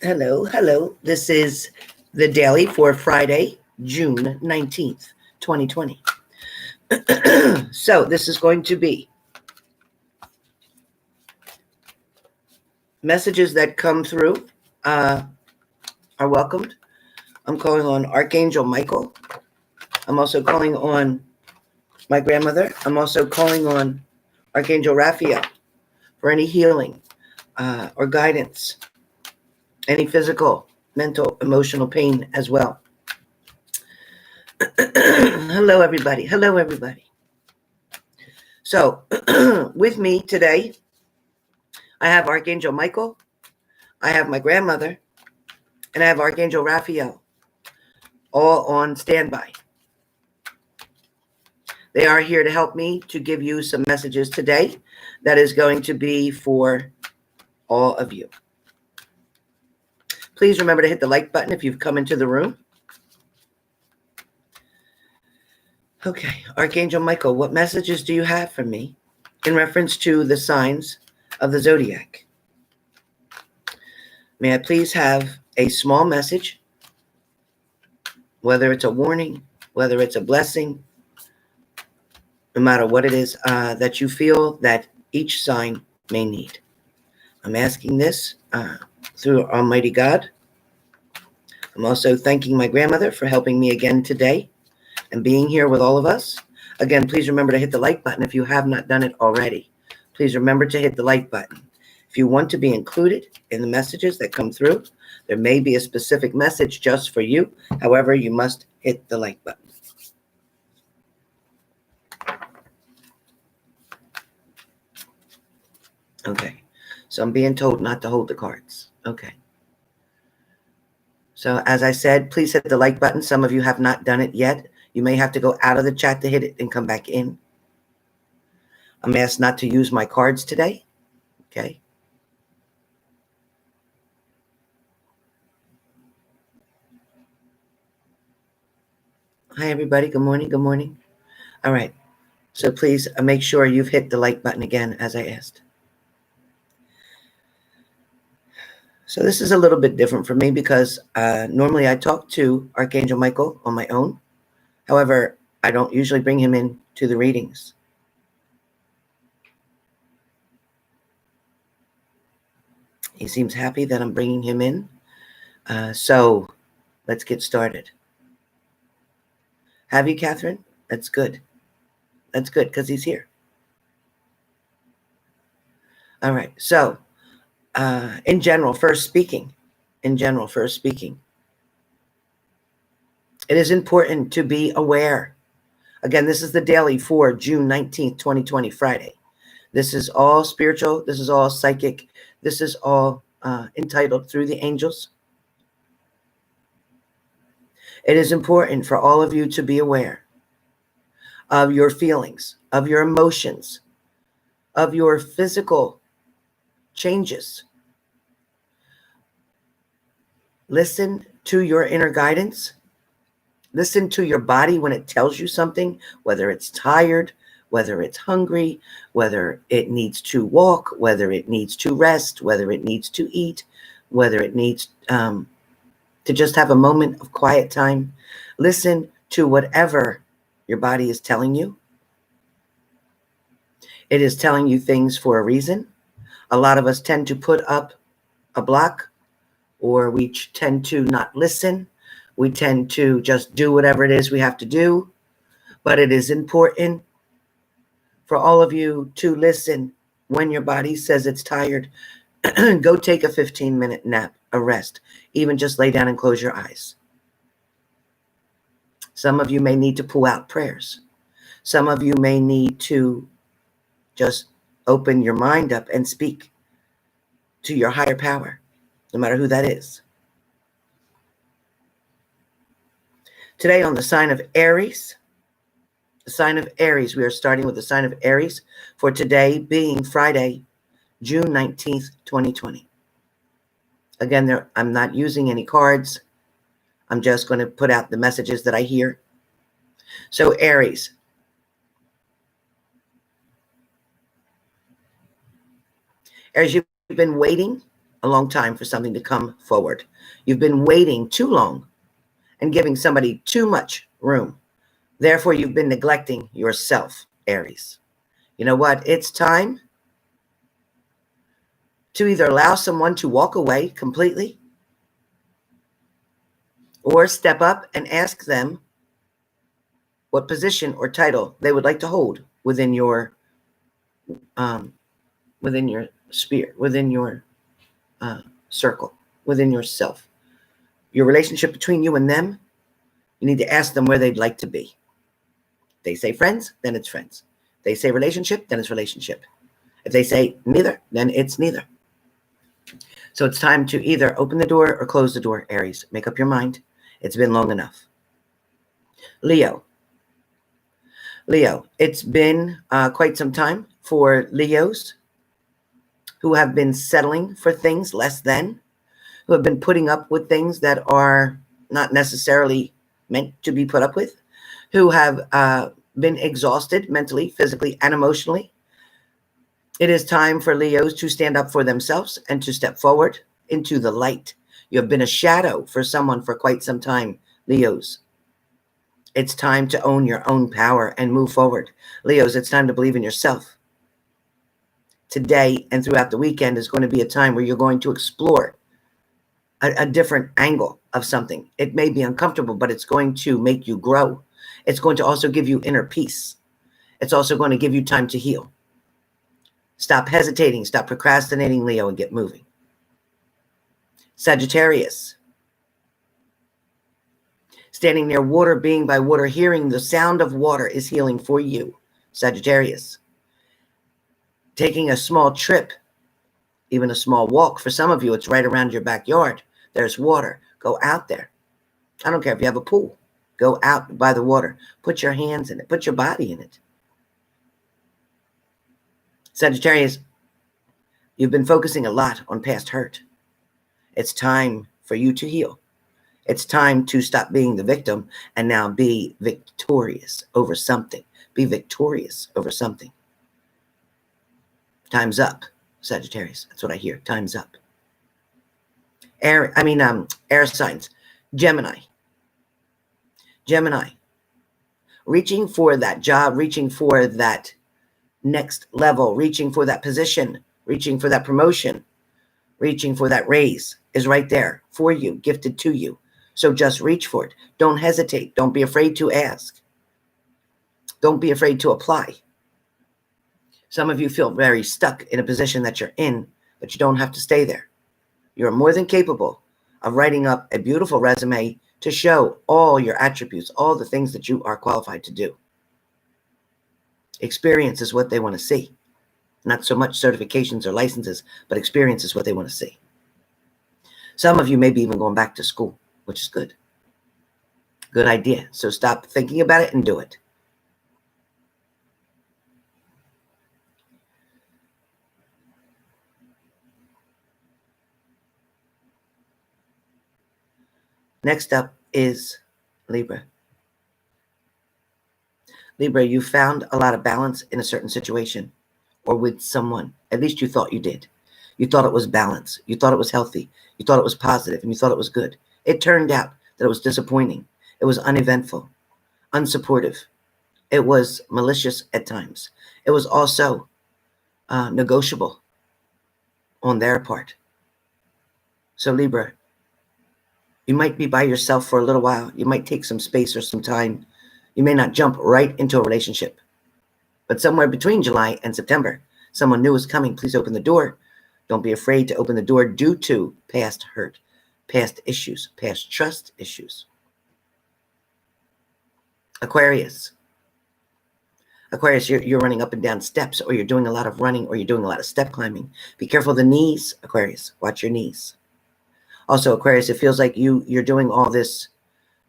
Hello. This is the daily for Friday, June 19th, 2020. So this is going to be messages that come through are welcomed. I'm calling on Archangel Michael. I'm also calling on my grandmother. I'm also calling on Archangel Raphael for any healing or guidance, any physical, mental, emotional pain as well. Hello, everybody. So with me today, I have Archangel Michael, I have my grandmother, and I have Archangel Raphael, all on standby. They are here to help me to give you some messages today that is going to be for all of you. Please remember to hit the like button if you've come into the room. Okay, Archangel Michael, what messages do you have for me in reference to the signs of the zodiac? May I please have a small message, whether it's a warning, whether it's a blessing, no matter what it is that you feel that each sign may need. I'm asking this through Almighty God. I'm also thanking my grandmother for helping me again today and being here with all of us. Again, please remember to hit the like button if you have not done it already. Please remember to hit the like button. If you want to be included in the messages that come through, there may be a specific message just for you. However, you must hit the like button. Okay, so I'm being told not to hold the cards. Okay. So as I said, please hit the like button. Some of you have not done it yet. You may have to go out of the chat to hit it and come back in. I'm asked not to use my cards today. Okay. Hi, everybody. Good morning. All right. So please make sure you've hit the like button again, as I asked. So this is a little bit different for me because normally I talk to Archangel Michael on my own. However, I don't usually bring him in to the readings. He seems happy that I'm bringing him in. So let's get started. Have you, Catherine? That's good. That's good because he's here. All right. So in general, first speaking, it is important to be aware. Again, this is the daily for June 19th, 2020, Friday. This is all spiritual. This is all psychic. This is all entitled through the angels. It is important for all of you to be aware of your feelings, of your emotions, of your physical changes. Listen to your inner guidance. Listen to your body when it tells you something, whether it's tired, whether it's hungry, whether it needs to walk, whether it needs to rest, whether it needs to eat, whether it needs to just have a moment of quiet time. Listen to whatever your body is telling you. It is telling you things for a reason. A lot of us tend to put up a block, or we tend to not listen. We tend to just do whatever it is we have to do. But it is important for all of you to listen when your body says it's tired. Go take a 15-minute nap, a rest. Even just lay down and close your eyes. Some of you may need to pull out prayers. Some of you may need to just open your mind up and speak to your higher power, no matter who that is. Today on the sign of Aries, we are starting with the sign of Aries for today being Friday, June 19th, 2020. Again, I'm not using any cards. I'm just going to put out the messages that I hear. So Aries. Aries, you've been waiting a long time for something to come forward. You've been waiting too long and giving somebody too much room. Therefore, you've been neglecting yourself, Aries. You know what? It's time to either allow someone to walk away completely or step up and ask them what position or title they would like to hold within your sphere, within your circle, within yourself. Your relationship between you and them, you need to ask them where they'd like to be. They say friends, then it's friends. They say relationship, then it's relationship. If they say neither, then it's neither. So it's time to either open the door or close the door, Aries. Make up your mind. It's been long enough. Leo, it's been quite some time for Leos who have been settling for things less than, who have been putting up with things that are not necessarily meant to be put up with, who have been exhausted mentally, physically, and emotionally. It is time for Leos to stand up for themselves and to step forward into the light. You have been a shadow for someone for quite some time, Leos. It's time to own your own power and move forward. Leos, it's time to believe in yourself. Today and throughout the weekend is going to be a time where you're going to explore a different angle of something. It may be uncomfortable, but it's going to make you grow. It's going to also give you inner peace. It's also going to give you time to heal. Stop hesitating, stop procrastinating, Leo, and get moving. Sagittarius. Standing near water, being by water, hearing the sound of water is healing for you, Sagittarius. Taking a small trip, even a small walk. For some of you, it's right around your backyard. There's water. Go out there. I don't care if you have a pool. Go out by the water. Put your hands in it. Put your body in it. Sagittarius, you've been focusing a lot on past hurt. It's time for you to heal. It's time to stop being the victim and now be victorious over something. Be victorious over something. Time's up, Sagittarius. That's what I hear. Time's up. Air signs. Gemini. Reaching for that job, reaching for that next level, reaching for that position, reaching for that promotion, reaching for that raise is right there for you, gifted to you. So just reach for it. Don't hesitate. Don't be afraid to ask. Don't be afraid to apply. Some of you feel very stuck in a position that you're in, but you don't have to stay there. You're more than capable of writing up a beautiful resume to show all your attributes, all the things that you are qualified to do. Experience is what they want to see. Not so much certifications or licenses, but experience is what they want to see. Some of you may be even going back to school, which is good. Good idea. So stop thinking about it and do it. Next up is Libra. Libra, you found a lot of balance in a certain situation or with someone. At least you thought you did. You thought it was balance. You thought it was healthy. You thought it was positive, and you thought it was good. It turned out that it was disappointing. It was uneventful, unsupportive. It was malicious at times. It was also negotiable on their part. So Libra, you might be by yourself for a little while. You might take some space or some time. You may not jump right into a relationship. But somewhere between July and September, someone new is coming. Please open the door. Don't be afraid to open the door due to past hurt, past issues, past trust issues. Aquarius, you're running up and down steps, or you're doing a lot of running, or you're doing a lot of step climbing. Be careful of the knees, Aquarius. Watch your knees. Also, Aquarius, it feels like you're doing all this.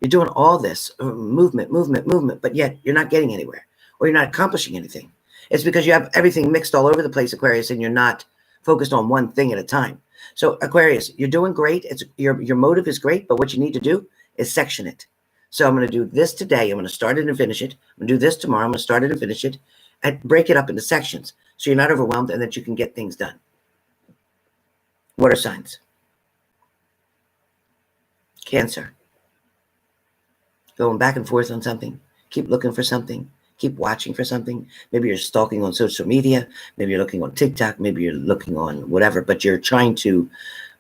You're doing all this movement, but yet you're not getting anywhere, or you're not accomplishing anything. It's because you have everything mixed all over the place, Aquarius, and you're not focused on one thing at a time. So, Aquarius, you're doing great. Your motive is great, but what you need to do is section it. So I'm going to do this today. I'm going to start it and finish it. I'm going to do this tomorrow. I'm going to start it and finish it, and break it up into sections so you're not overwhelmed and that you can get things done. Water signs. Cancer. Going back and forth on something. Keep looking for something. Keep watching for something. Maybe you're stalking on social media. Maybe you're looking on TikTok. Maybe you're looking on whatever, but you're trying to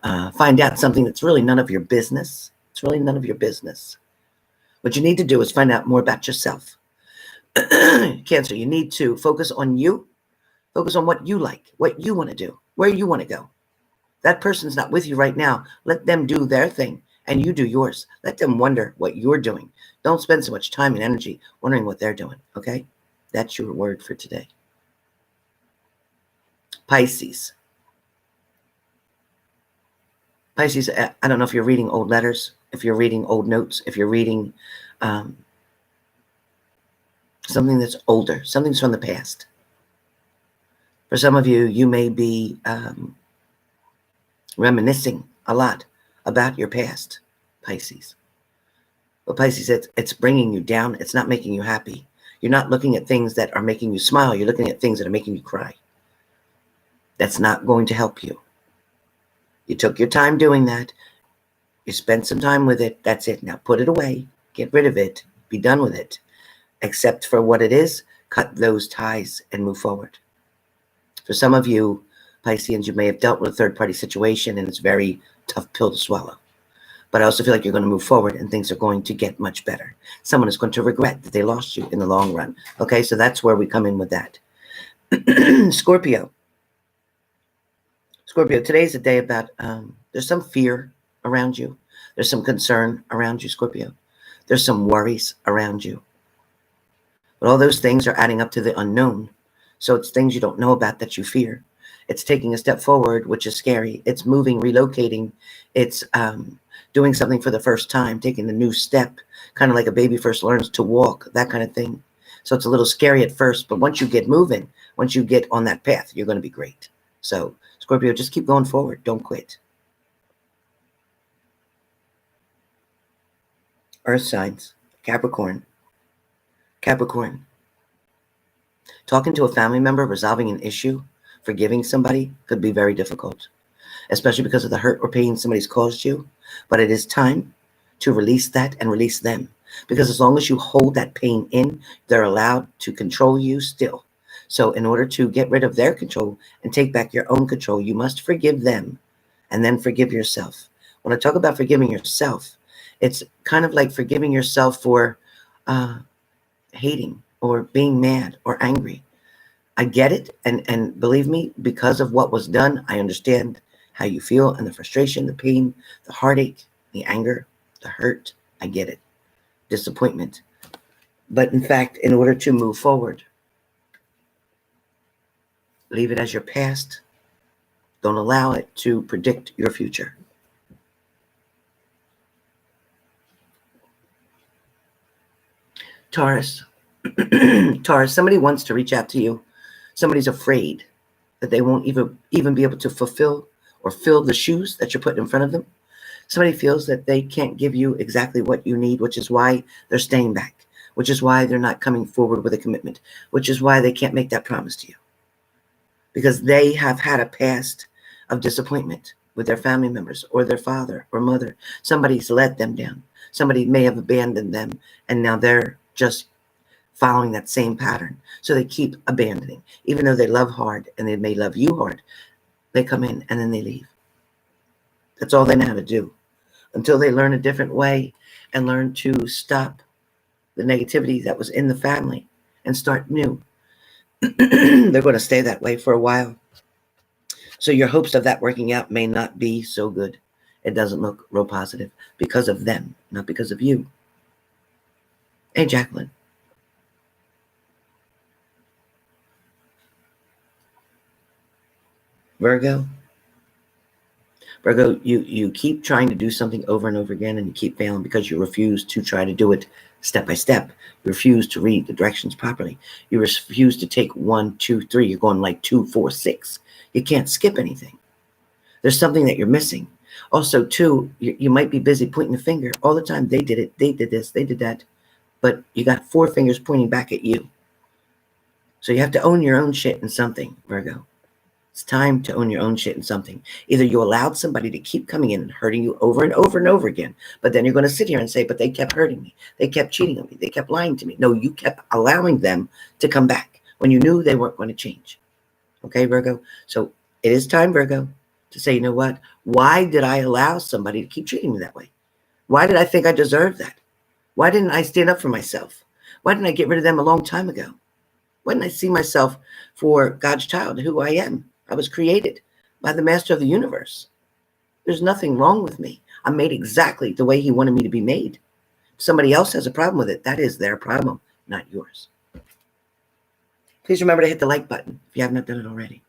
find out something that's really none of your business. It's really none of your business. What you need to do is find out more about yourself. Cancer, you need to focus on you. Focus on what you like, what you want to do, where you want to go. That person's not with you right now. Let them do their thing and you do yours. Let them wonder what you're doing. Don't spend so much time and energy wondering what they're doing, okay? That's your word for today. Pisces. Pisces, I don't know if you're reading old letters, if you're reading old notes, if you're reading something that's older, something's from the past. For some of you, you may be reminiscing a lot about your past, Pisces. But Pisces, it's bringing you down. It's not making you happy. You're not looking at things that are making you smile. You're looking at things that are making you cry. That's not going to help you. You took your time doing that. You spent some time with it. That's it. Now put it away. Get rid of it. Be done with it. Accept for what it is. Cut those ties and move forward. For some of you, Pisceans, you may have dealt with a third-party situation and it's a very tough pill to swallow. But I also feel like you're going to move forward and things are going to get much better. Someone is going to regret that they lost you in the long run. Okay, so that's where we come in with that. Scorpio. Scorpio, today's a day about, there's some fear around you. There's some concern around you, Scorpio. There's some worries around you. But all those things are adding up to the unknown. So it's things you don't know about that you fear. It's taking a step forward, which is scary. It's moving, relocating. It's doing something for the first time, taking a new step, kind of like a baby first learns to walk, that kind of thing. So it's a little scary at first, but once you get moving, once you get on that path, you're going to be great. So Scorpio, just keep going forward. Don't quit. Earth signs, Capricorn. Capricorn. Talking to a family member, resolving an issue, forgiving somebody could be very difficult, especially because of the hurt or pain somebody's caused you. But it is time to release that and release them. Because as long as you hold that pain in, they're allowed to control you still. So in order to get rid of their control and take back your own control, you must forgive them and then forgive yourself. When I talk about forgiving yourself, it's kind of like forgiving yourself for hating or being mad or angry. I get it. And believe me, because of what was done, I understand how you feel and the frustration, the pain, the heartache, the anger, the hurt. I get it. Disappointment. But in fact, in order to move forward, leave it as your past. Don't allow it to predict your future. Taurus. Taurus, somebody wants to reach out to you. Somebody's afraid that they won't even be able to fulfill or fill the shoes that you're putting in front of them. Somebody feels that they can't give you exactly what you need, which is why they're staying back, which is why they're not coming forward with a commitment, which is why they can't make that promise to you. Because they have had a past of disappointment with their family members or their father or mother. Somebody's let them down. Somebody may have abandoned them, and now they're just following that same pattern. So they keep abandoning. Even though they love hard and they may love you hard, they come in and then they leave. That's all they know how to do. Until they learn a different way and learn to stop the negativity that was in the family and start new. They're going to stay that way for a while. So your hopes of that working out may not be so good. It doesn't look real positive because of them, not because of you. Hey, Jacqueline. Virgo. Virgo, you keep trying to do something over and over again and you keep failing because you refuse to try to do it step by step. You refuse to read the directions properly. You refuse to take 1, 2, 3. You're going like 2, 4, 6. You can't skip anything. There's something that you're missing. Also, too, you might be busy pointing the finger all the time. They did it. They did this. They did that. But you got 4 fingers pointing back at you. So you have to own your own shit in something, Virgo. It's time to own your own shit in something. Either you allowed somebody to keep coming in and hurting you over and over and over again, but then you're going to sit here and say, but they kept hurting me. They kept cheating on me. They kept lying to me. No, you kept allowing them to come back when you knew they weren't going to change. Okay, Virgo? So it is time, Virgo, to say, you know what? Why did I allow somebody to keep treating me that way? Why did I think I deserved that? Why didn't I stand up for myself? Why didn't I get rid of them a long time ago? Why didn't I see myself for God's child, who I am? I was created by the master of the universe. There's nothing wrong with me. I'm made exactly the way he wanted me to be made. If somebody else has a problem with it, that is their problem, not yours. Please remember to hit the like button if you have not done it already.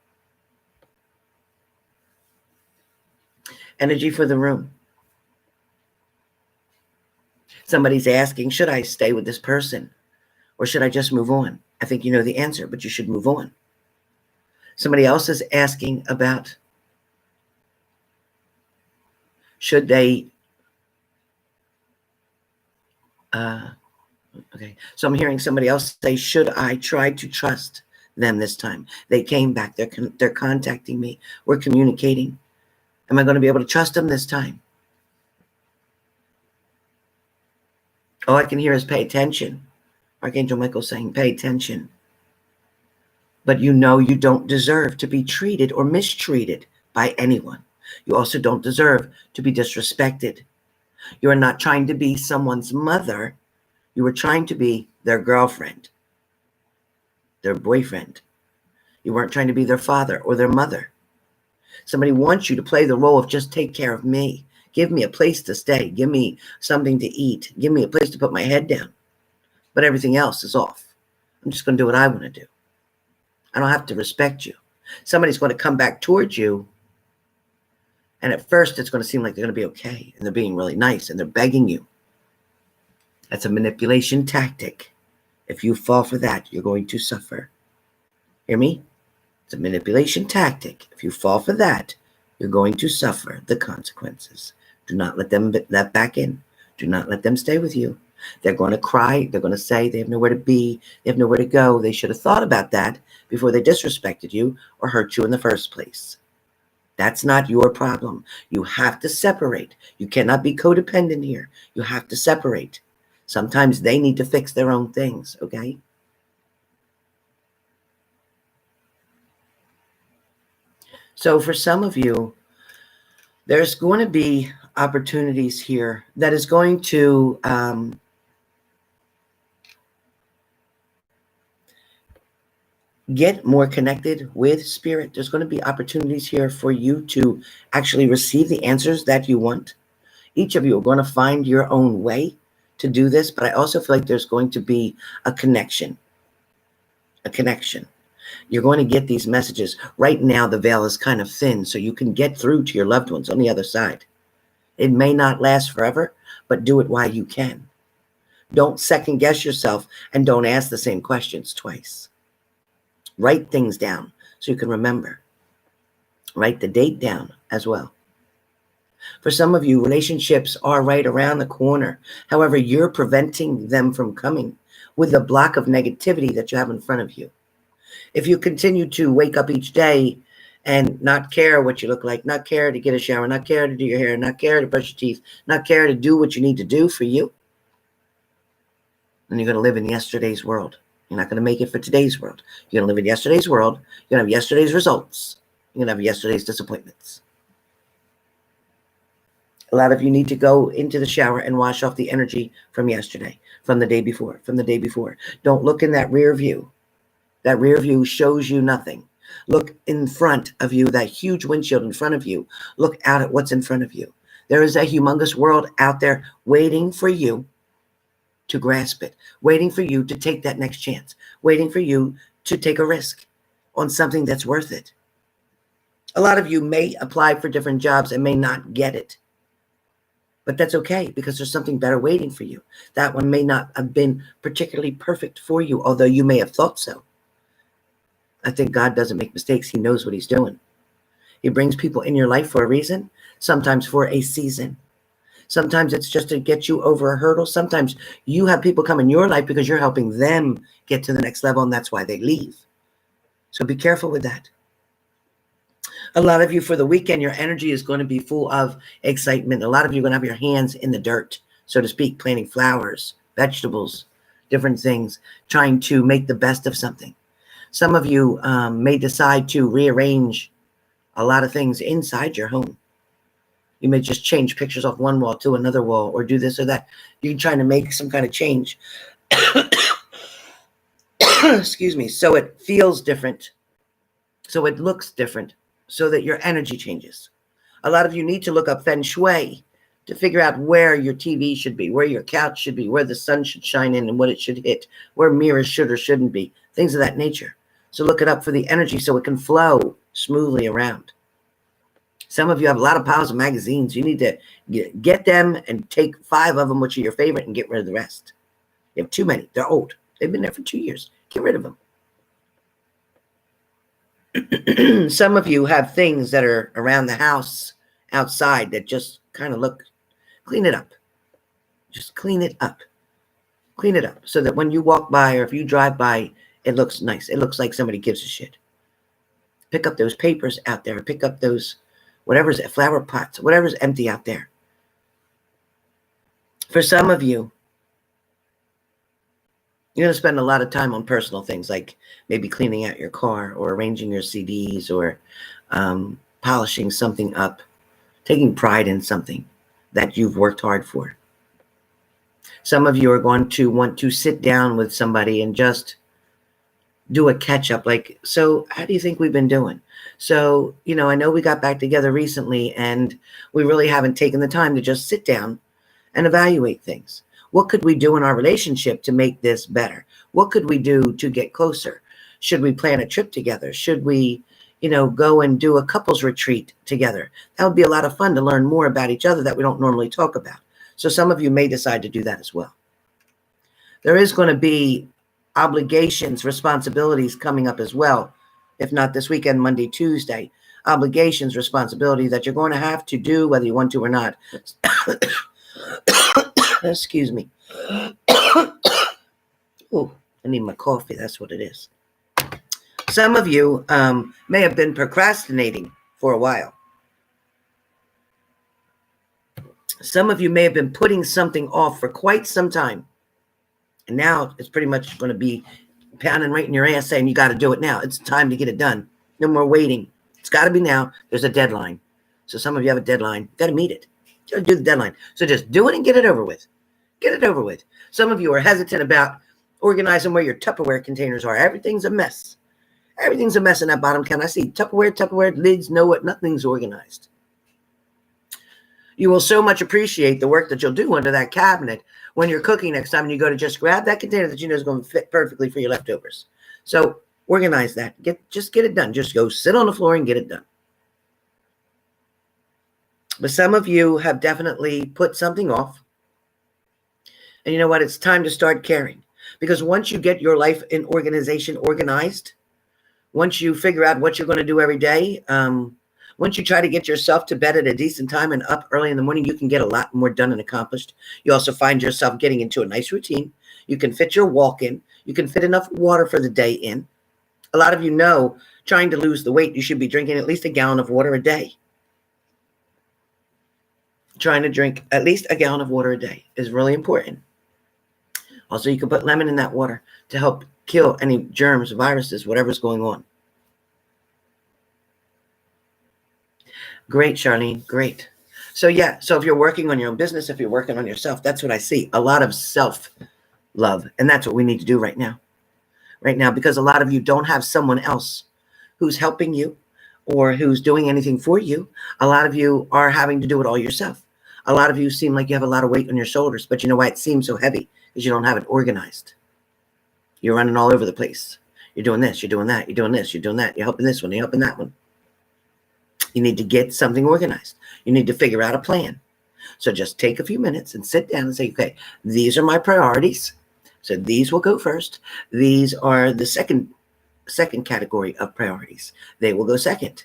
Energy for the room. Somebody's asking, should I stay with this person or should I just move on? I think you know the answer, but you should move on. Somebody else is asking about, should they, okay. So I'm hearing somebody else say, should I try to trust them this time? They came back, they're contacting me, we're communicating. Am I going to be able to trust them this time? All I can hear is pay attention. Archangel Michael saying, pay attention. But you know you don't deserve to be treated or mistreated by anyone. You also don't deserve to be disrespected. You are not trying to be someone's mother. You were trying to be their girlfriend, their boyfriend. You weren't trying to be their father or their mother. Somebody wants you to play the role of just take care of me. Give me a place to stay. Give me something to eat. Give me a place to put my head down. But everything else is off. I'm just going to do what I want to do. I don't have to respect you. Somebody's going to come back towards you. And at first, it's going to seem like they're going to be okay. And they're being really nice. And they're begging you. That's a manipulation tactic. If you fall for that, you're going to suffer. Hear me? It's a manipulation tactic. If you fall for that, you're going to suffer the consequences. Do not let them let back in. Do not let them stay with you. They're going to cry. They're going to say they have nowhere to be. They have nowhere to go. They should have thought about that before they disrespected you or hurt you in the first place. That's not your problem. You have to separate. You cannot be codependent here. You have to separate. Sometimes they need to fix their own things, okay? So for some of you, there's going to be opportunities here that is going to get more connected with spirit. There's going to be opportunities here for you to actually receive the answers that you want. Each of you are going to find your own way to do this, but I also feel like there's going to be a connection. A connection. You're going to get these messages. Right now, the veil is kind of thin, so you can get through to your loved ones on the other side. It may not last forever, but do it while you can. Don't second guess yourself and don't ask the same questions twice. Write things down so you can remember. Write the date down as well. For some of you, relationships are right around the corner. However, you're preventing them from coming with the block of negativity that you have in front of you. If you continue to wake up each day and not care what you look like, not care to get a shower, not care to do your hair, not care to brush your teeth, not care to do what you need to do for you, then you're going to live in yesterday's world. You're not going to make it for today's world. You're going to live in yesterday's world. You're going to have yesterday's results. You're going to have yesterday's disappointments. A lot of you need to go into the shower and wash off the energy from yesterday, from the day before, from the day before. Don't look in that rear view. That rear view shows you nothing. Look in front of you, that huge windshield in front of you. Look out at what's in front of you. There is a humongous world out there waiting for you to grasp it, waiting for you to take that next chance, waiting for you to take a risk on something that's worth it. A lot of you may apply for different jobs and may not get it. But that's okay, because there's something better waiting for you. That one may not have been particularly perfect for you, although you may have thought so. I think God doesn't make mistakes. He knows what he's doing. He brings people in your life for a reason, sometimes for a season. Sometimes it's just to get you over a hurdle. Sometimes you have people come in your life because you're helping them get to the next level, and that's why they leave. So be careful with that. A lot of you for the weekend, your energy is going to be full of excitement. A lot of you are going to have your hands in the dirt, so to speak, planting flowers, vegetables, different things, trying to make the best of something. Some of you may decide to rearrange a lot of things inside your home. You may just change pictures off one wall to another wall, or do this or that. You're trying to make some kind of change. Excuse me. So it feels different. So it looks different, so that your energy changes. A lot of you need to look up feng shui to figure out where your TV should be, where your couch should be, where the sun should shine in and what it should hit, where mirrors should or shouldn't be, things of that nature. So look it up for the energy so it can flow smoothly around. Some of you have a lot of piles of magazines. You need to get them and take 5 of them, which are your favorite, and get rid of the rest. You have too many. They're old. They've been there for 2 years. Get rid of them. Some of you have things that are around the house, outside, that just kind of look, clean it up. Just clean it up. Clean it up so that when you walk by or if you drive by, it looks nice. It looks like somebody gives a shit. Pick up those papers out there. Pick up those, whatever's flower pots, whatever's empty out there. For some of you, you're going to spend a lot of time on personal things, like maybe cleaning out your car or arranging your CDs or polishing something up, taking pride in something that you've worked hard for. Some of you are going to want to sit down with somebody and just do a catch-up, like, so how do you think we've been doing? So, I know we got back together recently and we really haven't taken the time to just sit down and evaluate things. What could we do in our relationship to make this better? What could we do to get closer? Should we plan a trip together? Should we, go and do a couples retreat together? That would be a lot of fun to learn more about each other that we don't normally talk about. So some of you may decide to do that as well. There is going to be obligations, responsibilities coming up as well. If not this weekend, Monday, Tuesday. Obligations, responsibility that you're going to have to do whether you want to or not. Excuse me. Oh, I need my coffee. That's what it is. Some of you may have been procrastinating for a while. Some of you may have been putting something off for quite some time. And now it's pretty much going to be pounding right in your ass saying you got to do it now. It's time to get it done. No more waiting. It's got to be now. There's a deadline. So some of you have a deadline. Got to meet it. Got to do the deadline. So just do it and get it over with. Get it over with. Some of you are hesitant about organizing where your Tupperware containers are. Everything's a mess. Everything's a mess in that bottom can. I see Tupperware lids, know what, nothing's organized. You will so much appreciate the work that you'll do under that cabinet when you're cooking next time and you go to just grab that container that you know is going to fit perfectly for your leftovers. So organize that. Just get it done. Just go sit on the floor and get it done. But some of you have definitely put something off. And you know what? It's time to start caring. Because once you get your life in organization organized, once you figure out what you're going to do every day, once you try to get yourself to bed at a decent time and up early in the morning, you can get a lot more done and accomplished. You also find yourself getting into a nice routine. You can fit your walk in. You can fit enough water for the day in. A lot of you know, trying to lose the weight, you should be drinking at least a gallon of water a day. Trying to drink at least a gallon of water a day is really important. Also, you can put lemon in that water to help kill any germs, viruses, whatever's going on. Great, Charlene. Great. So if you're working on your own business, if you're working on yourself, that's what I see. A lot of self-love. And that's what we need to do right now. Right now, because a lot of you don't have someone else who's helping you or who's doing anything for you. A lot of you are having to do it all yourself. A lot of you seem like you have a lot of weight on your shoulders, but you know why it seems so heavy? Because you don't have it organized. You're running all over the place. You're doing this, you're doing that, you're doing this, you're doing that. You're helping this one, you're helping that one. You need to get something organized. You need to figure out a plan. So just take a few minutes and sit down and say, okay, these are my priorities. So these will go first. These are the second category of priorities. They will go second.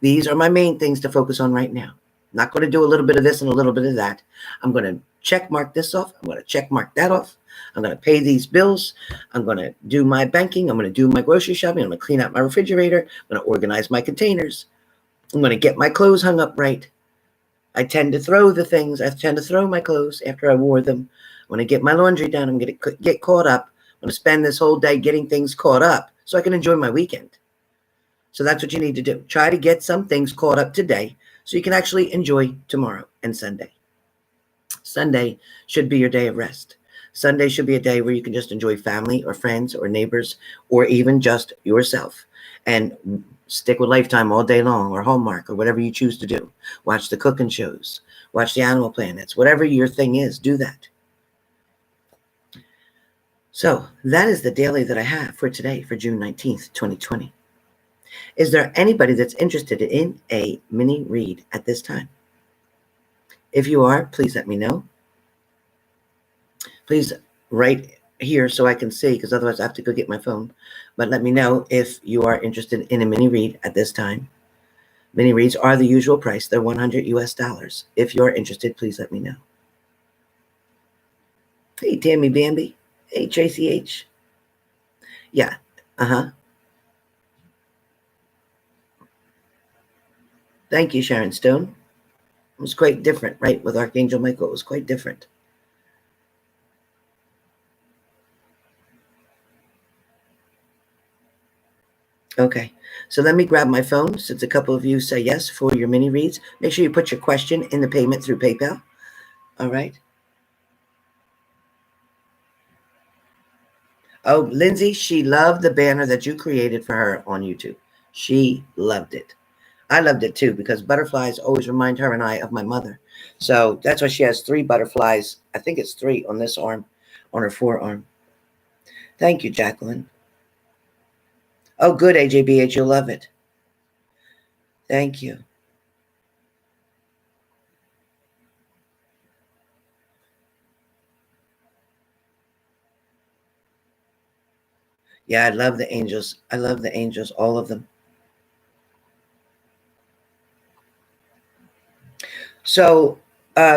These are my main things to focus on right now. I'm not going to do a little bit of this and a little bit of that. I'm going to check mark this off. I'm going to check mark that off. I'm going to pay these bills. I'm going to do my banking. I'm going to do my grocery shopping. I'm going to clean out my refrigerator. I'm going to organize my containers. I'm going to get my clothes hung up right. I tend to throw the things. I tend to throw my clothes after I wore them. When I get my laundry done, I'm going to get caught up. I'm going to spend this whole day getting things caught up so I can enjoy my weekend. So that's what you need to do. Try to get some things caught up today so you can actually enjoy tomorrow and Sunday. Sunday should be your day of rest. Sunday should be a day where you can just enjoy family or friends or neighbors or even just yourself and stick with Lifetime all day long or Hallmark or whatever you choose to do. Watch the cooking shows, watch the Animal Planets, whatever your thing is, do that. So that is the daily that I have for today, for June 19th, 2020. Is there anybody that's interested in a mini read at this time? If you are, please let me know. Please write here so I can see, because otherwise I have to go get my phone. But let me know if you are interested in a mini read at this time. Mini reads are the usual price. They're $100 US. If you're interested, please let me know. Hey, Tammy Bambi. Hey, Tracy H. Yeah. Thank you, Sharon Stone. It was quite different, right? With Archangel Michael, it was quite different. Okay, so let me grab my phone since a couple of you say yes for your mini reads. Make sure you put your question in the payment through PayPal. All right. Oh, Lindsay, she loved the banner that you created for her on YouTube. She loved it. I loved it too because butterflies always remind her and I of my mother. So that's why she has 3 butterflies. I think it's 3 on this arm, on her forearm. Thank you, Jacqueline. Oh, good, AJBH. You'll love it. Thank you. Yeah, I love the angels. I love the angels, all of them. So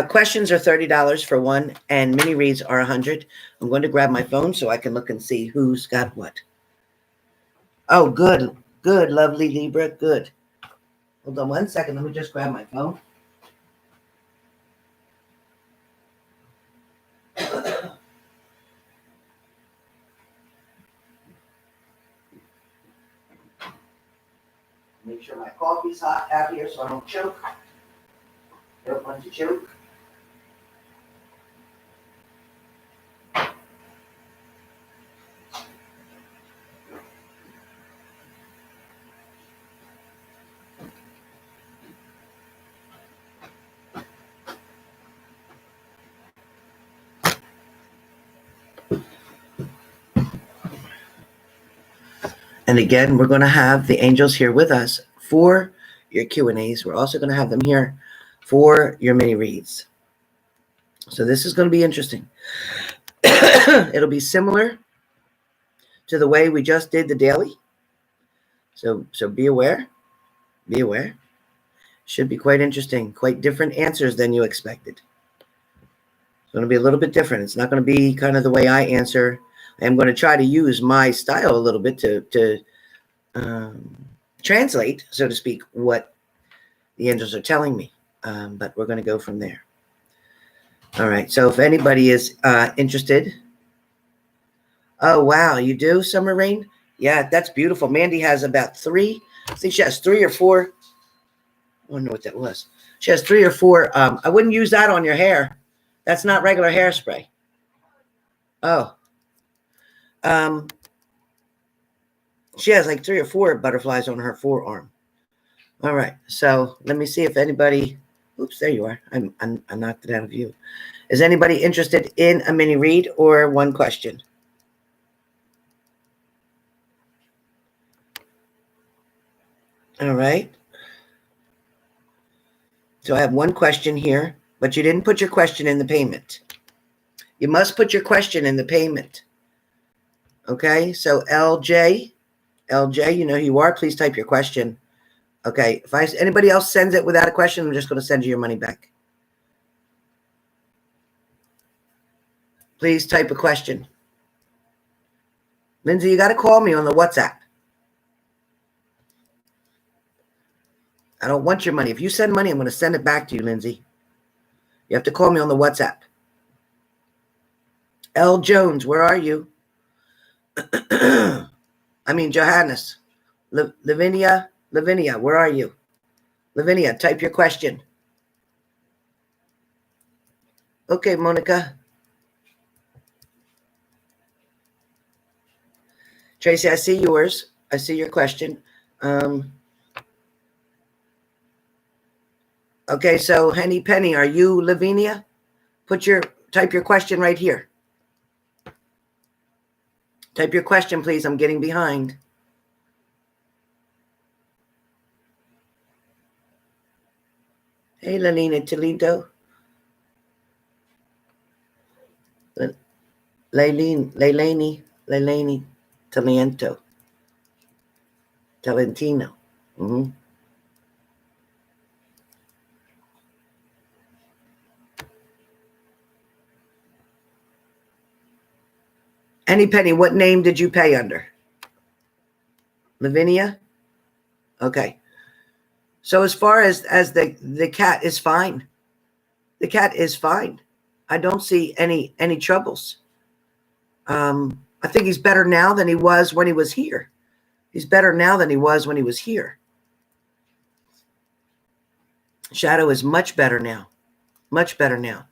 questions are $30 for one, and mini reads are $100. I'm going to grab my phone so I can look and see who's got what. Oh, good. Good, lovely Libra. Good. Hold on one second. Let me just grab my phone. Make sure my coffee's hot out here so I don't choke. I don't want to choke. And again, we're going to have the angels here with us for your Q&As. We're also going to have them here for your mini reads. So this is going to be interesting. It'll be similar to the way we just did the daily. So be aware. Be aware. Should be quite interesting. Quite different answers than you expected. It's going to be a little bit different. It's not going to be kind of the way I answer. I'm going to try to use my style a little bit to translate, so to speak, what the angels are telling me. But we're going to go from there. All right. So if anybody is interested. Oh, wow. You do, Summer Rain? Yeah, that's beautiful. Mandy has about 3. I think she has 3 or 4. I don't know what that was. She has 3 or 4. I wouldn't use that on your hair. That's not regular hairspray. Oh. She has like 3 or 4 butterflies on her forearm. All right. So let me see if anybody. Oops, there you are. I knocked it out of you. Is anybody interested in a mini read or one question? All right. So I have one question here, but you didn't put your question in the payment. You must put your question in the payment. Okay. So LJ, you know who you are. Please type your question. Okay. If anybody else sends it without a question, I'm just going to send you your money back. Please type a question. Lindsay, you got to call me on the WhatsApp. I don't want your money. If you send money, I'm going to send it back to you, Lindsay. You have to call me on the WhatsApp. L. Jones, where are you? Johannes. Lavinia, where are you? Lavinia, type your question. Okay, Monica. Tracy, I see yours. I see your question. Okay, so Henny Penny, are you Lavinia? Type your question right here. Type your question, please. I'm getting behind. Hey, Lenina Toledo. Leilani Talento. Talentino. Mm-hmm. Henny Penny, what name did you pay under? Lavinia? Okay. So as far as the cat is fine. The cat is fine. I don't see any troubles. I think he's better now than he was when he was here. He's better now than he was when he was here. Shadow is much better now. Much better now.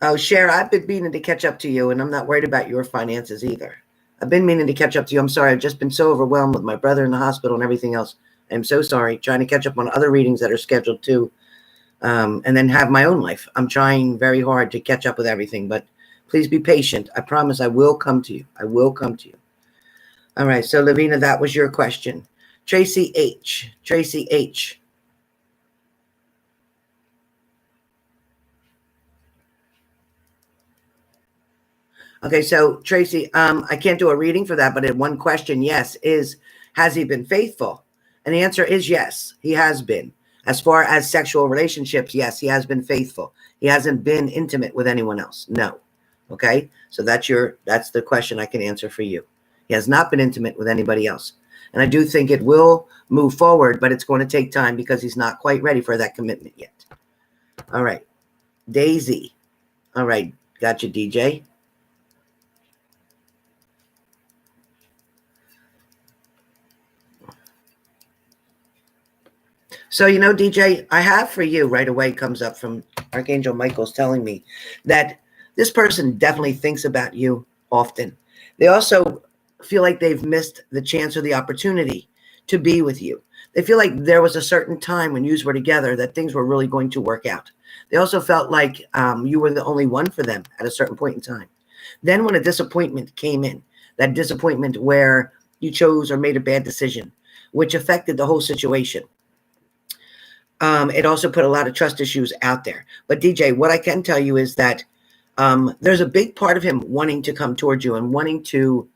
Oh, Cher, I've been meaning to catch up to you, and I'm not worried about your finances either. I've been meaning to catch up to you. I'm sorry. I've just been so overwhelmed with my brother in the hospital and everything else. I'm so sorry. Trying to catch up on other readings that are scheduled too, and then have my own life. I'm trying very hard to catch up with everything, but please be patient. I promise I will come to you. I will come to you. All right. So, Lavina, that was your question. Tracy H. Tracy H. Okay, so Tracy, I can't do a reading for that, but in one question, yes, has he been faithful? And the answer is yes, he has been. As far as sexual relationships, yes, he has been faithful. He hasn't been intimate with anyone else. No. Okay, so that's the question I can answer for you. He has not been intimate with anybody else. And I do think it will move forward, but it's going to take time because he's not quite ready for that commitment yet. All right, Daisy. All right, got you, DJ. So, DJ, I have for you right away comes up from Archangel Michael's telling me that this person definitely thinks about you often. They also feel like they've missed the chance or the opportunity to be with you. They feel like there was a certain time when you were together that things were really going to work out. They also felt like you were the only one for them at a certain point in time. Then when a disappointment came in, that disappointment where you chose or made a bad decision, which affected the whole situation, it also put a lot of trust issues out there. But DJ, what I can tell you is that there's a big part of him wanting to come towards you and wanting to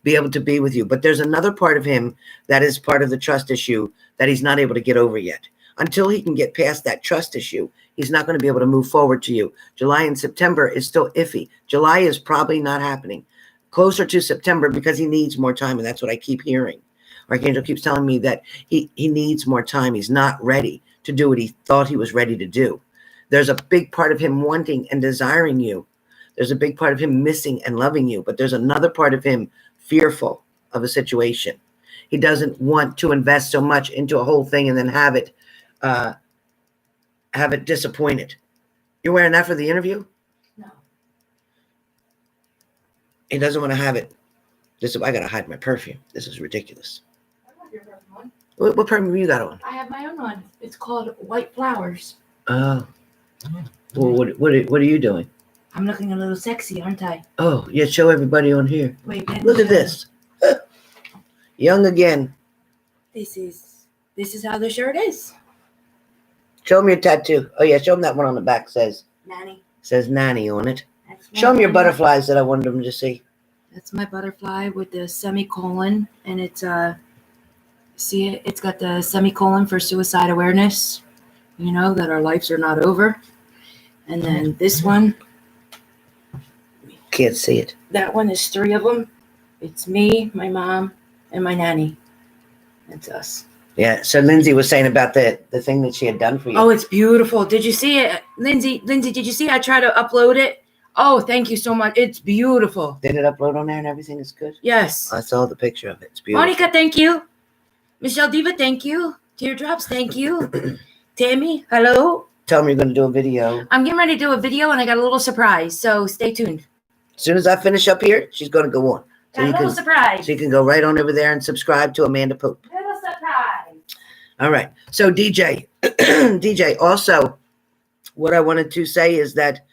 be able to be with you. But there's another part of him that is part of the trust issue that he's not able to get over yet. Until he can get past that trust issue, he's not going to be able to move forward to you. July and September is still iffy. July is probably not happening. Closer to September because he needs more time, and that's what I keep hearing. Archangel keeps telling me that he needs more time. He's not ready to do what he thought he was ready to do. There's a big part of him wanting and desiring you. There's a big part of him missing and loving you, but there's another part of him fearful of a situation. He doesn't want to invest so much into a whole thing and then have it disappointed. You're wearing that for the interview? No. He doesn't want to have it. I gotta hide my perfume. This is ridiculous. What perfume you got on? I have my own one. It's called White Flowers. Oh. Well, what are you doing? I'm looking a little sexy, aren't I? Oh, yeah, show everybody on here. Wait, look at this. Young again. This is how the shirt is. Show them your tattoo. Oh, yeah, show them that one on the back says Nanny. Says Nanny on it. Show them your butterflies that I wanted them to see. That's my butterfly with the semicolon, and it's see it? It's got the semicolon for suicide awareness. You know, that our lives are not over. And then this one. Can't see it. That one is 3 of them. It's me, my mom, and my nanny. That's us. Yeah. So Lindsay was saying about the thing that she had done for you. Oh, it's beautiful. Did you see it? Lindsay, did you see I tried to upload it? Oh, thank you so much. It's beautiful. Did it upload on there and everything is good? Yes. I saw the picture of it. It's beautiful. Monica, thank you. Michelle Diva, thank you. Teardrops, thank you. Tammy, hello. Tell me you're going to do a video. I'm getting ready to do a video and I got a little surprise, so stay tuned. As soon as I finish up here, she's going to go on. So got a little surprise. So you can go right on over there and subscribe to Amanda Pope. Little surprise. All right. So DJ, DJ, also, what I wanted to say is that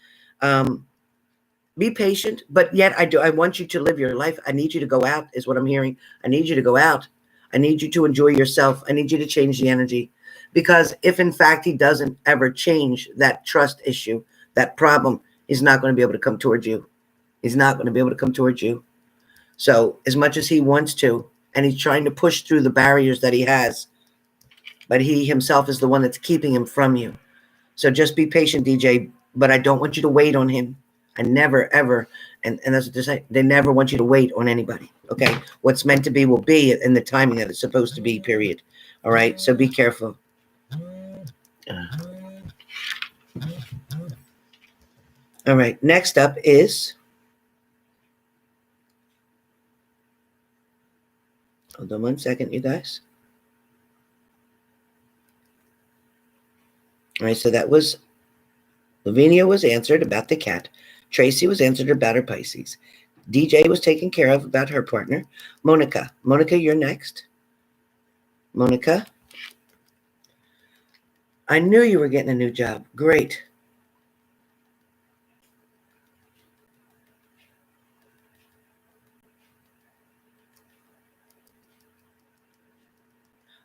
be patient, but yet I want you to live your life. I need you to go out, is what I'm hearing. I need you to go out. I need you to enjoy yourself. I need you to change the energy. Because if in fact he doesn't ever change that trust issue, that problem, he's not going to be able to come towards you. He's not going to be able to come towards you. So as much as he wants to, and he's trying to push through the barriers that he has, but he himself is the one that's keeping him from you. So just be patient, DJ, but I don't want you to wait on him. I never, ever, and that's what they say, they never want you to wait on anybody, okay? What's meant to be will be in the timing that it's supposed to be, period. All right? So be careful. All right, next up is, hold on one second, you guys. All right, so that was, Lavinia was answered about the cat. Tracy was answered about her Pisces. DJ was taken care of about her partner. Monica, you're next. Monica, I knew you were getting a new job. Great.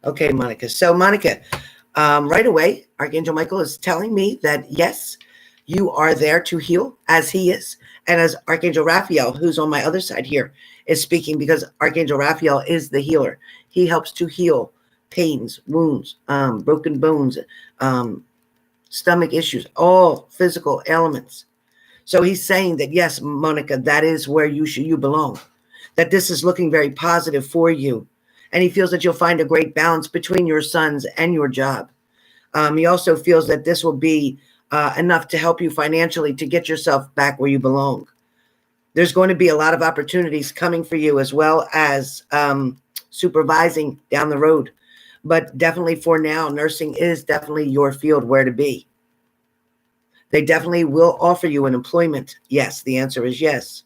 Okay, Monica. So, Monica, right away, Archangel Michael is telling me that, yes, you are there to heal as he is. And as Archangel Raphael, who's on my other side here, is speaking, because Archangel Raphael is the healer. He helps to heal pains, wounds, broken bones, stomach issues, all physical ailments. So he's saying that, yes, Monica, that is where you belong, that this is looking very positive for you. And he feels that you'll find a great balance between your sons and your job. He also feels that this will be enough to help you financially to get yourself back where you belong. There's going to be a lot of opportunities coming for you, as well as supervising down the road. But definitely for now, nursing is definitely your field where to be. They definitely will offer you an employment. Yes, the answer is yes.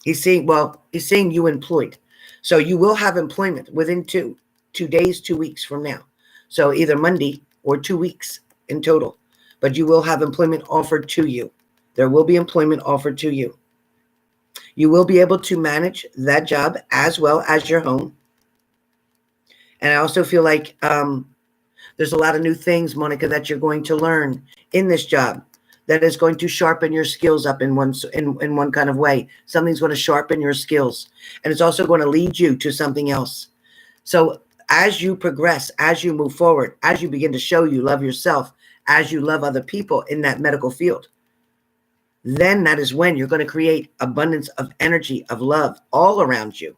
He's seeing you employed. So you will have employment within two days, 2 weeks from now. So either Monday or 2 weeks in total. But you will have employment offered to you. There will be employment offered to you. You will be able to manage that job as well as your home. And I also feel like there's a lot of new things, Monica, that you're going to learn in this job that is going to sharpen your skills up in one kind of way. Something's going to sharpen your skills. And it's also going to lead you to something else. So as you progress, as you move forward, as you begin to show you love yourself, as you love other people in that medical field, then that is when you're going to create abundance of energy, of love all around you.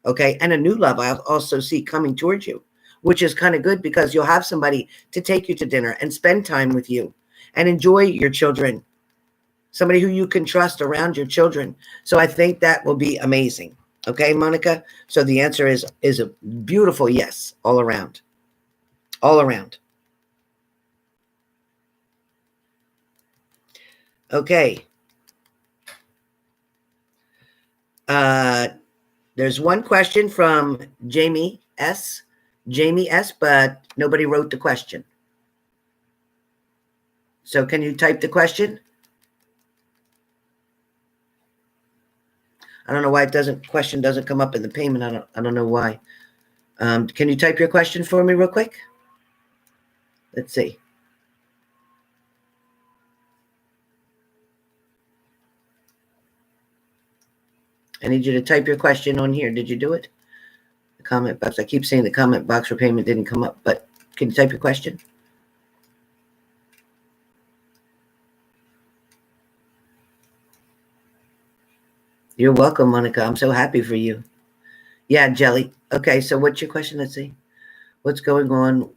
Okay. And a new love I also see coming towards you, which is kind of good, because you'll have somebody to take you to dinner and spend time with you and enjoy your children, somebody who you can trust around your children. So I think that will be amazing. Okay, Monica? So the answer is a beautiful yes, all around. All around. Okay. There's one question from Jamie S., but nobody wrote the question. So can you type the question? I don't know why question doesn't come up in the payment. I don't know why. Can you type your question for me real quick? Let's see. I need you to type your question on here. Did you do it? The comment box. I keep saying the comment box for payment didn't come up, but can you type your question? You're welcome, Monica. I'm so happy for you. Yeah, Jelly. Okay, so what's your question? Let's see. What's going on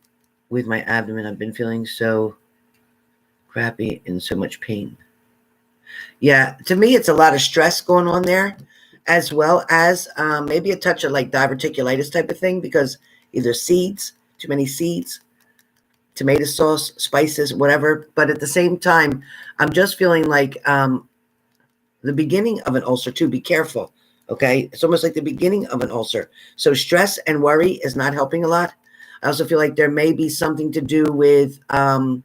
with my abdomen? I've been feeling so crappy and so much pain. Yeah, to me, it's a lot of stress going on there, as well as maybe a touch of like diverticulitis type of thing, because either seeds, too many seeds, tomato sauce, spices, whatever. But at the same time, I'm just feeling like the beginning of an ulcer too. Be careful. Okay. It's almost like the beginning of an ulcer. So stress and worry is not helping a lot. I also feel like there may be something to do with going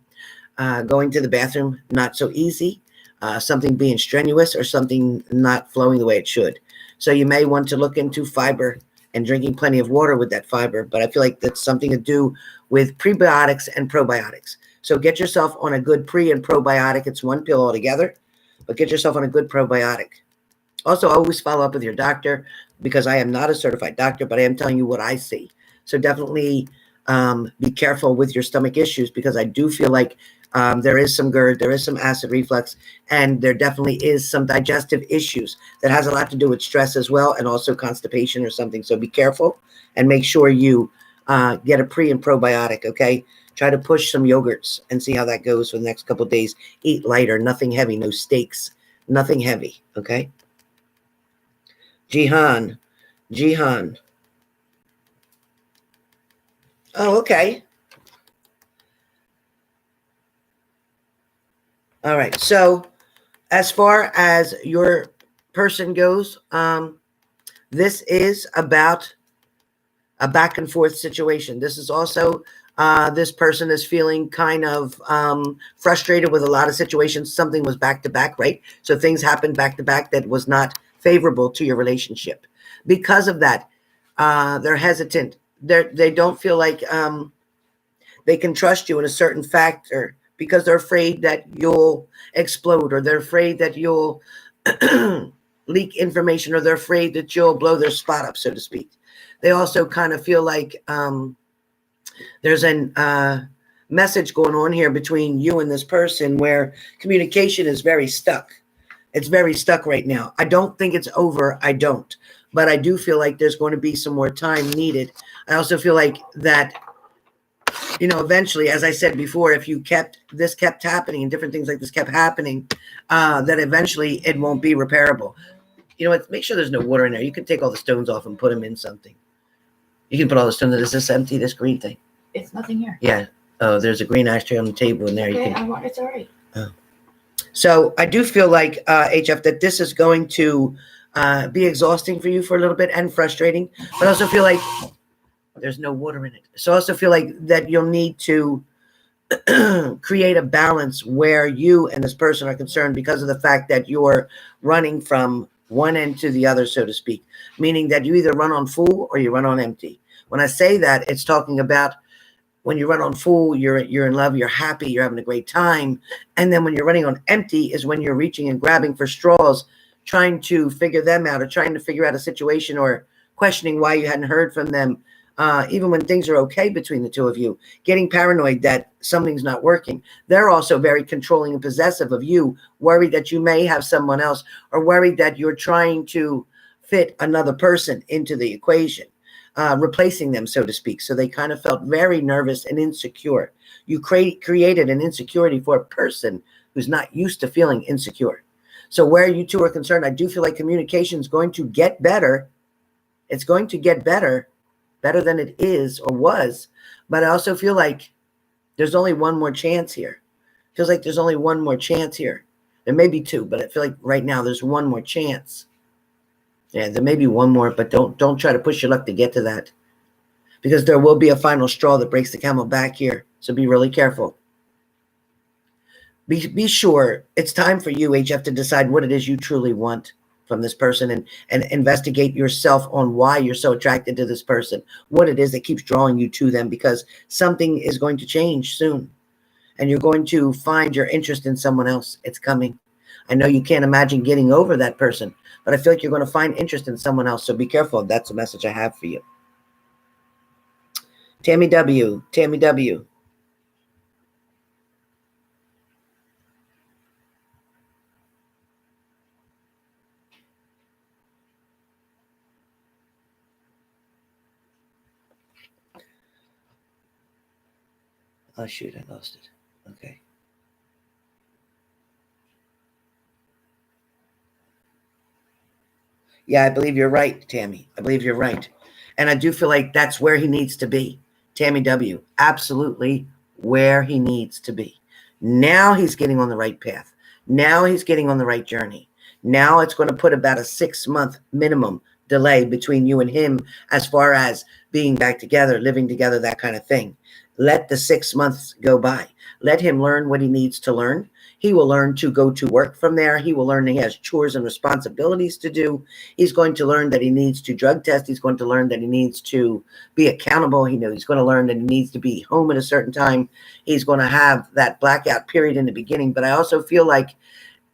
to the bathroom, not so easy, something being strenuous or something not flowing the way it should. So you may want to look into fiber and drinking plenty of water with that fiber. But I feel like that's something to do with prebiotics and probiotics. So get yourself on a good pre and probiotic. It's one pill altogether, but get yourself on a good probiotic. Also, always follow up with your doctor, because I am not a certified doctor, but I am telling you what I see. So definitely be careful with your stomach issues, because I do feel like there is some GERD, there is some acid reflux, and there definitely is some digestive issues that has a lot to do with stress as well, and also constipation or something. So be careful and make sure you get a pre and probiotic, okay? Try to push some yogurts and see how that goes for the next couple of days. Eat lighter, nothing heavy, no steaks, nothing heavy, okay? Jihan. Jihan. Oh, okay. All right. So as far as your person goes, this is about a back and forth situation. This is also, this person is feeling kind of frustrated with a lot of situations. Something was back to back, right? So things happened back to back that was not favorable to your relationship. Because of that, they're hesitant. They don't feel like they can trust you in a certain factor, because they're afraid that you'll explode, or they're afraid that you'll leak information, or they're afraid that you'll blow their spot up, so to speak. They also kind of feel like there's a message going on here between you and this person where communication is very stuck. It's very stuck right now. I don't think it's over. I don't. But I do feel like there's going to be some more time needed. I also feel like that, eventually, as I said before, if this kept happening and different things like this kept happening, that eventually it won't be repairable. You know what? Make sure there's no water in there. You can take all the stones off and put them in something. You can put all the stones. Is this empty, this green thing? It's nothing here. Yeah. Oh, there's a green ashtray on the table in there. Okay, You can. it's all right. Oh. So I do feel like, HF, that this is going to be exhausting for you for a little bit and frustrating, but I also feel like there's no water in it. So I also feel like that you'll need to create a balance where you and this person are concerned, because of the fact that you're running from one end to the other, so to speak, meaning that you either run on full or you run on empty. When I say that, it's talking about when you run on full, you're in love, you're happy, you're having a great time. And then when you're running on empty is when you're reaching and grabbing for straws, trying to figure them out, or trying to figure out a situation, or questioning why you hadn't heard from them, even when things are okay between the two of you, getting paranoid that something's not working. They're also very controlling and possessive of you, worried that you may have someone else, or worried that you're trying to fit another person into the equation. Replacing them, so to speak. So they kind of felt very nervous and insecure. You created an insecurity for a person who's not used to feeling insecure. So where you two are concerned, I do feel like communication is going to get better. It's going to get better than it is or was. But I also feel like there's only one more chance here. Feels like there's only one more chance here. There may be two, but I feel like right now there's one more chance. Yeah, there may be one more, but don't try to push your luck to get to that, because there will be a final straw that breaks the camel back here. So be really careful. Be sure it's time for you, HF, to decide what it is you truly want from this person, and investigate yourself on why you're so attracted to this person, what it is that keeps drawing you to them, because something is going to change soon, and you're going to find your interest in someone else. It's coming. I know you can't imagine getting over that person, but I feel like you're going to find interest in someone else. So be careful. That's the message I have for you. Tammy W. Tammy W. Oh, shoot, I lost it. Okay. Yeah, I believe you're right, Tammy. I believe you're right. And I do feel like that's where he needs to be. Tammy W. Absolutely where he needs to be. Now he's getting on the right path. Now he's getting on the right journey. Now it's going to put about a 6-month minimum delay between you and him as far as being back together, living together, that kind of thing. Let the 6 months go by. Let him learn what he needs to learn. He will learn to go to work from there. He will learn he has chores and responsibilities to do. He's going to learn that he needs to drug test. He's going to learn that he needs to be accountable. He's going to learn that he needs to be home at a certain time. He's going to have that blackout period in the beginning. But I also feel like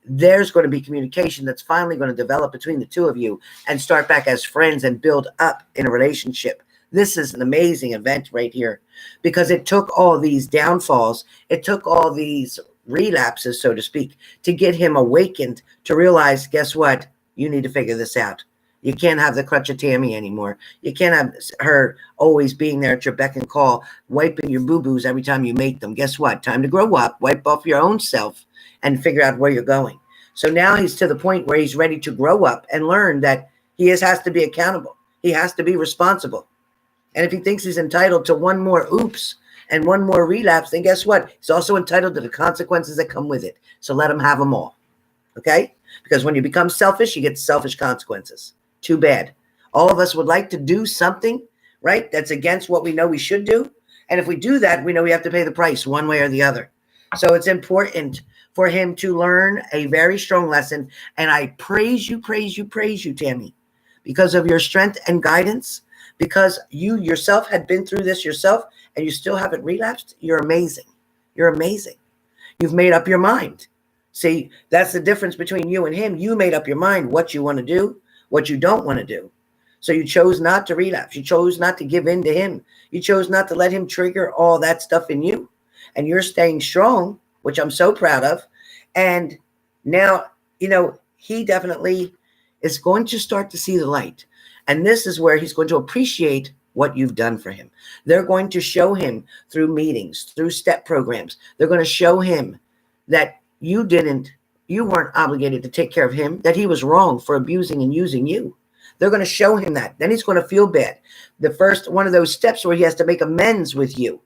there's going to be communication that's finally going to develop between the two of you and start back as friends and build up in a relationship. This is an amazing event right here because it took all these downfalls. It took all these relapses, so to speak, to get him awakened to realize, guess what? You need to figure this out. You can't have the crutch of Tammy anymore. You can't have her always being there at your beck and call, wiping your boo-boos every time you make them. Guess what? Time to grow up, wipe off your own self, and figure out where you're going. So now he's to the point where he's ready to grow up and learn that he has to be accountable. He has to be responsible. And if he thinks he's entitled to one more oops and one more relapse, then guess what? He's also entitled to the consequences that come with it. So let him have them all. Okay? Because when you become selfish, you get selfish consequences. Too bad. All of us would like to do something, right, that's against what we know we should do. And if we do that, we know we have to pay the price one way or the other. So it's important for him to learn a very strong lesson. And I praise you, Tammy, because of your strength and guidance, because you yourself had been through this yourself and you still haven't relapsed. You're amazing. You're amazing. You've made up your mind. See, that's the difference between you and him. You made up your mind what you want to do, what you don't want to do. So you chose not to relapse. You chose not to give in to him. You chose not to let him trigger all that stuff in you. And you're staying strong, which I'm so proud of. And now, he definitely is going to start to see the light. And this is where he's going to appreciate what you've done for him. They're going to show him through meetings, through step programs. They're going to show him that you weren't obligated to take care of him, that he was wrong for abusing and using you. They're going to show him that. Then he's going to feel bad. The first one of those steps where he has to make amends with you,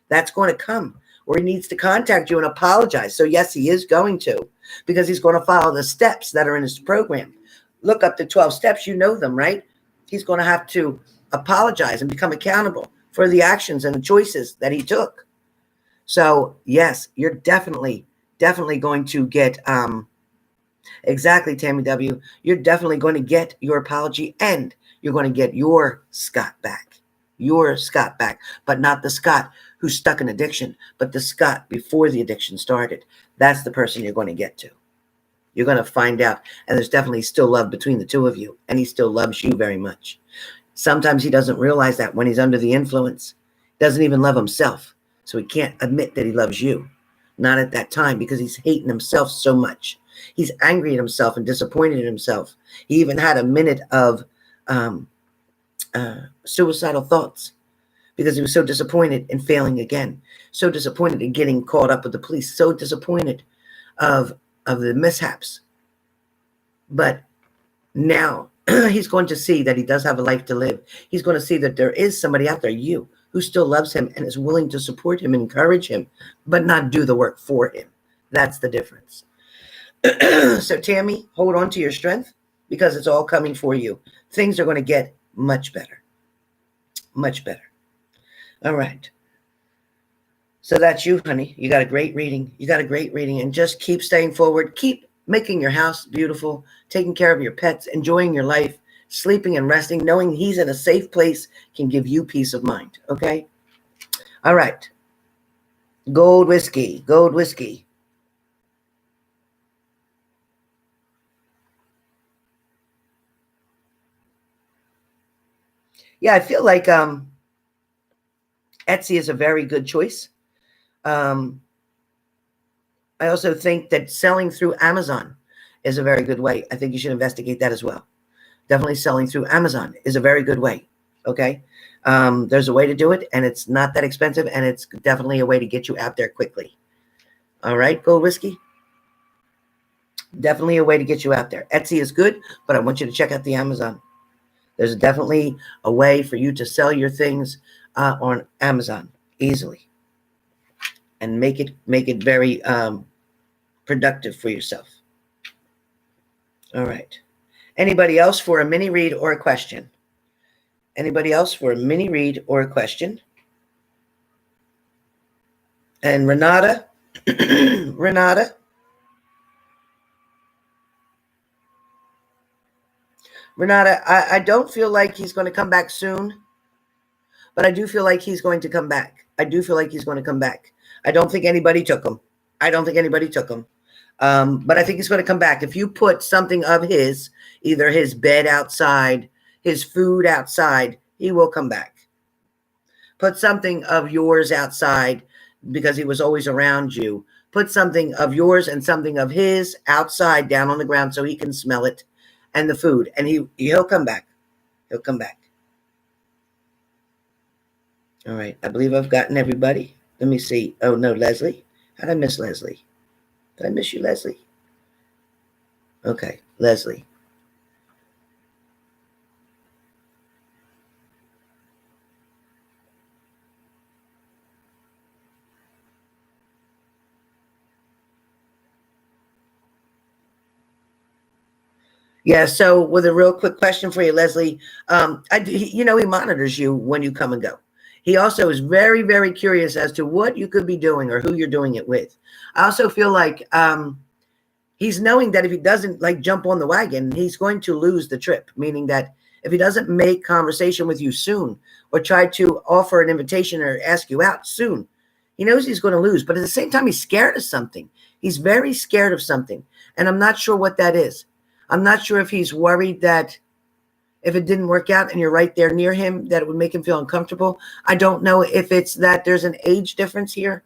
that's going to come, where he needs to contact you and apologize. So yes, he is going to, because he's going to follow the steps that are in his program. Look up the 12 steps. You know them, right? He's going to have to apologize and become accountable for the actions and the choices that he took. So yes, you're definitely going to get, exactly, Tammy W. You're definitely going to get your apology and you're going to get your Scott back. Your Scott back, but not the Scott who's stuck in addiction, but the Scott before the addiction started. That's the person you're going to get to. You're going to find out. And there's definitely still love between the two of you. And he still loves you very much. Sometimes he doesn't realize that when he's under the influence. Doesn't even love himself. So he can't admit that he loves you. Not at that time, because he's hating himself so much. He's angry at himself and disappointed in himself. He even had a minute of suicidal thoughts because he was so disappointed in failing again. So disappointed in getting caught up with the police. So disappointed of the mishaps. But now he's going to see that he does have a life to live. He's going to see that there is somebody out there, you, who still loves him and is willing to support him and encourage him, but not do the work for him. That's the difference. So Tammy, hold on to your strength because it's all coming for you. Things are going to get much better. Much better. All right. So that's you, honey. You got a great reading. And just keep staying forward. Keep making your house beautiful, taking care of your pets, enjoying your life, sleeping and resting, knowing he's in a safe place can give you peace of mind. Okay? All right. Gold whiskey. Yeah, I feel like Etsy is a very good choice. I also think that selling through Amazon is a very good way. I think you should investigate that as well. Definitely selling through Amazon is a very good way. Okay. There's a way to do it, and it's not that expensive, and it's definitely a way to get you out there quickly. All right, Gold Whiskey. Definitely a way to get you out there. Etsy is good, but I want you to check out the Amazon. There's definitely a way for you to sell your things on Amazon easily, and make it very productive for yourself. All right. Anybody else for a mini read or a question? Anybody else for a mini read or a question? And Renata, Renata, I don't feel like he's going to come back soon, but I do feel like he's going to come back. I do feel like he's going to come back. I don't think anybody took him. I don't think anybody took him. But I think he's going to come back. If you put something of his, either his bed outside, his food outside, he will come back. Put something of yours outside, because he was always around you. Put something of yours and something of his outside down on the ground so he can smell it, and the food, and he'll come back. He'll come back. All right. I believe I've gotten everybody. Let me see. Oh, no, Leslie. How did I miss Leslie? Did I miss you, Leslie? Okay, Leslie. Yeah, so with a real quick question for you, Leslie, he monitors you when you come and go. He also is very, very curious as to what you could be doing or who you're doing it with. I also feel like he's knowing that if he doesn't jump on the wagon, he's going to lose the trip, meaning that if he doesn't make conversation with you soon or try to offer an invitation or ask you out soon, he knows he's going to lose. But at the same time, he's scared of something. He's very scared of something. And I'm not sure what that is. I'm not sure if he's worried that if it didn't work out and you're right there near him, that it would make him feel uncomfortable. I don't know if it's that there's an age difference here,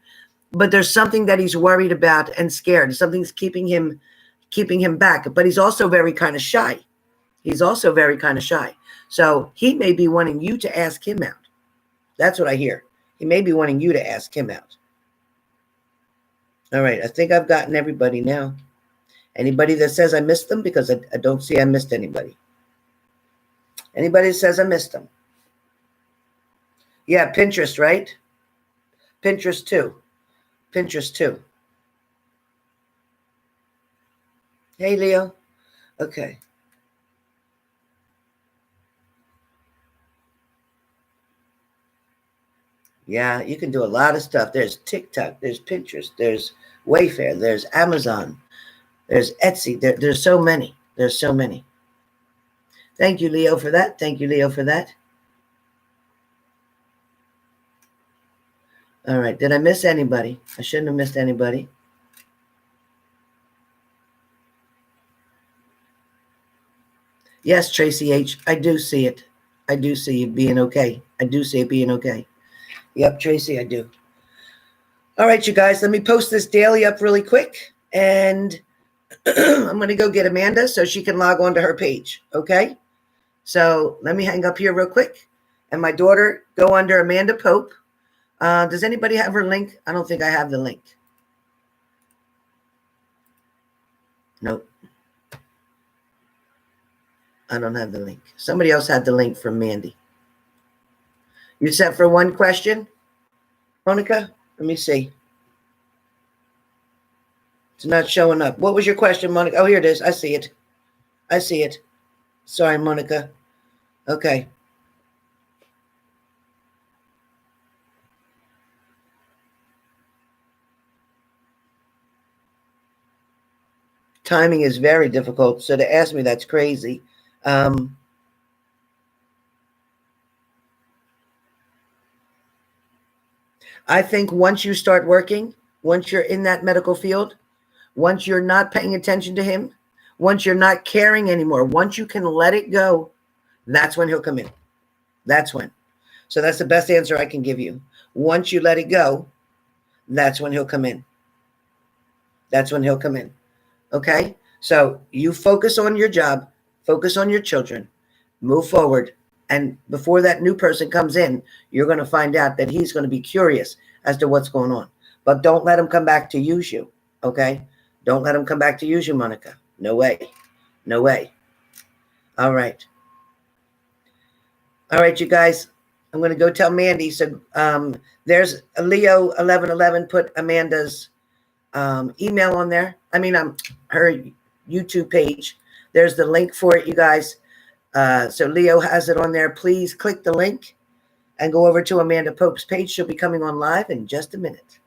but there's something that he's worried about and scared. Something's keeping him back. But he's also very kind of shy. So he may be wanting you to ask him out. That's what I hear. He may be wanting you to ask him out. All right. I think I've gotten everybody now. Anybody that says I missed them, because I don't see I missed anybody. Anybody that says I missed them. Yeah, Pinterest, right? Pinterest too. Hey, Leo. Okay. Yeah, you can do a lot of stuff. There's TikTok, there's Pinterest, there's Wayfair, there's Amazon, there's Etsy. There's so many. Thank you, Leo, for that. All right. Did I miss anybody? I shouldn't have missed anybody. Yes, Tracy H. I do see it. I do see it being okay. Yep, Tracy, I do. All right, you guys, let me post this daily up really quick. And I'm going to go get Amanda so she can log on to her page. Okay? So let me hang up here real quick. And my daughter, go under Amanda Pope. Does anybody have her link? I don't think I have the link. Nope. I don't have the link. Somebody else had the link from Mandy. You set for one question, Monica? Let me see. It's not showing up. What was your question, Monica? Oh, here it is. I see it. Sorry, Monica. Okay. Timing is very difficult. So to ask me, that's crazy. I think once you start working, once you're in that medical field, once you're not paying attention to him, once you're not caring anymore, once you can let it go, that's when he'll come in. That's when. So that's the best answer I can give you. Once you let it go, that's when he'll come in. Okay? So you focus on your job, focus on your children, move forward, And before that new person comes in, you're going to find out that he's going to be curious as to what's going on. But don't let him come back to use you, okay? Don't let him come back to use you, Monica. No way. No way. All right. All right, you guys. I'm going to go tell Mandy. So there's a Leo 1111 put Amanda's email on there. I mean, her YouTube page. There's the link for it, you guys. So Leo has it on there. Please click the link and go over to Amanda Pope's page. She'll be coming on live in just a minute.